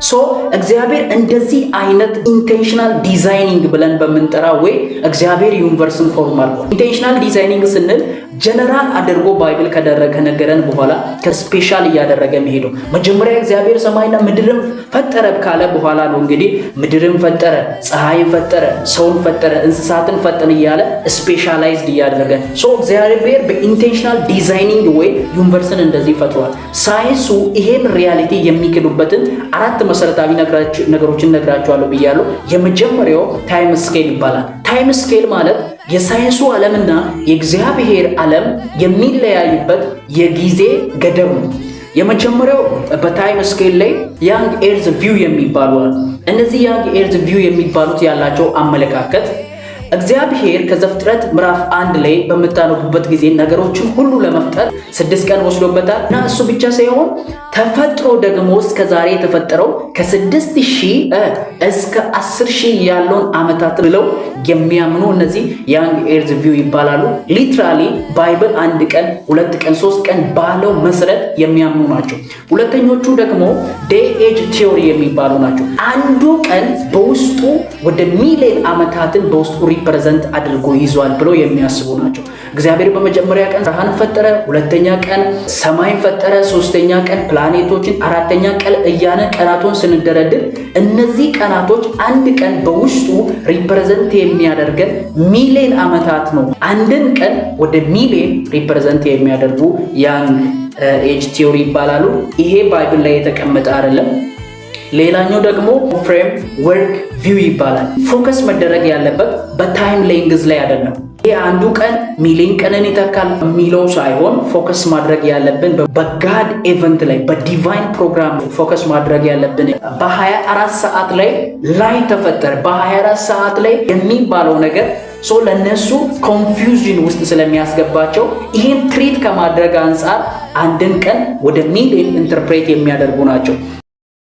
ሶ እግዚአብሔር እንደዚህ አይነት ኢንቴንሽናል ዲዛይኒንግ ብለን በመንጠራ ወይ እግዚአብሔር ዩኒቨርስን ፎርም አድርጓል። ኢንቴንሽናል ዲዛይኒንግ ስንል ጀነራል አድርጎ ባይብል ከነገረን በኋላ ከስፔሻል እያደረገ መሄደው መጀመሪያ እግዚአብሔር ሰማይና ምድርን ፈጠረ ካለ በኋላ ነው እንግዲህ ምድርን ፈጠረ፣ ፀሐይን ፈጠረ፣ ሰውን ፈጠረ፣ እንስሳትን ፈጠረ እያለ ስፔሻላይዝድ እያደረገ ሶ እግዚአብሔር በኢንቴንሽናል ዲዛይኒንግ ወይ ዩኒቨርስን እንደዚህ ፈጥሯል። ሳይንሱ ይሄን ሪያሊቲ የሚክዱበትን አራት መሰረታዊ ነገሮችን ነግራቸዋለሁ ብያለሁ። የመጀመሪያው ታይም ስኬል ይባላል። ታይም ስኬል ማለት የሳይንሱ ዓለምና የእግዚአብሔር ዓለም የሚለያዩበት የጊዜ ገደብ ነው። የመጀመሪያው በታይም ስኬል ላይ ያንግ ኤርዝ ቪው የሚባሉ አሉ። እነዚህ ያንግ ኤርዝ ቪው የሚባሉት ያላቸው አመለካከት እግዚአብሔር ከዘፍጥረት ምዕራፍ 1 ላይ በመታነቡበት ጊዜ ነገሮችን ሁሉ ለመፍጠር 6 ቀን ወስዶበታል እና እሱ ብቻ ሳይሆን ተፈጥሮ ደግሞ እስከ ዛሬ የተፈጠረው ከ6000 እስከ 10000 ያለውን ዓመታት ብለው የሚያምኑ እነዚህ ያንግ ኤርዝ ቪው ይባላሉ። ሊትራሊ ባይብል 1 ቀን 2 ቀን 3 ቀን ባለው መሰረት የሚያምኑ ናቸው። ሁለተኞቹ ደግሞ ዴይ ኤጅ ቲዮሪ የሚባሉ ናቸው። አንዱ ቀን በውስጡ ወደ ሚሊዮን ዓመታትን በውስጡ ሪፕሬዘንት አድርጎ ይዟል ብሎ የሚያስቡ ናቸው። እግዚአብሔር በመጀመሪያ ቀን ብርሃን ፈጠረ፣ ሁለተኛ ቀን ሰማይን ፈጠረ፣ ሶስተኛ ቀን ፕላኔቶችን፣ አራተኛ ቀን እያነ ቀናቶን ስንደረድር እነዚህ ቀናቶች አንድ ቀን በውስጡ ሪፕሬዘንት የሚያደርገን ሚሊዮን ዓመታት ነው። አንድን ቀን ወደ ሚሊዮን ሪፕሬዘንት የሚያደርጉ ያንግ ኤጅ ቲዮሪ ይባላሉ። ይሄ ባይብል ላይ የተቀመጠ አይደለም። ሌላኛው ደግሞ ፍሬም ወርክ ቪው ይባላል። ፎከስ መደረግ ያለበት በታይም ሌንግዝ ላይ አይደለም። ይሄ አንዱ ቀን ሚሊዮን ቀንን ይተካል የሚለው ሳይሆን ፎከስ ማድረግ ያለብን በጋድ ኢቨንት ላይ በዲቫይን ፕሮግራም ፎከስ ማድረግ ያለብን በ24 ሰዓት ላይ ተፈጠረ። በ24 ሰዓት ላይ የሚባለው ነገር ለነሱ ኮንፊውዥን ውስጥ ስለሚያስገባቸው ይህን ትሪት ከማድረግ አንጻር አንድን ቀን ወደ ሚሊዮን ኢንተርፕሬት የሚያደርጉ ናቸው።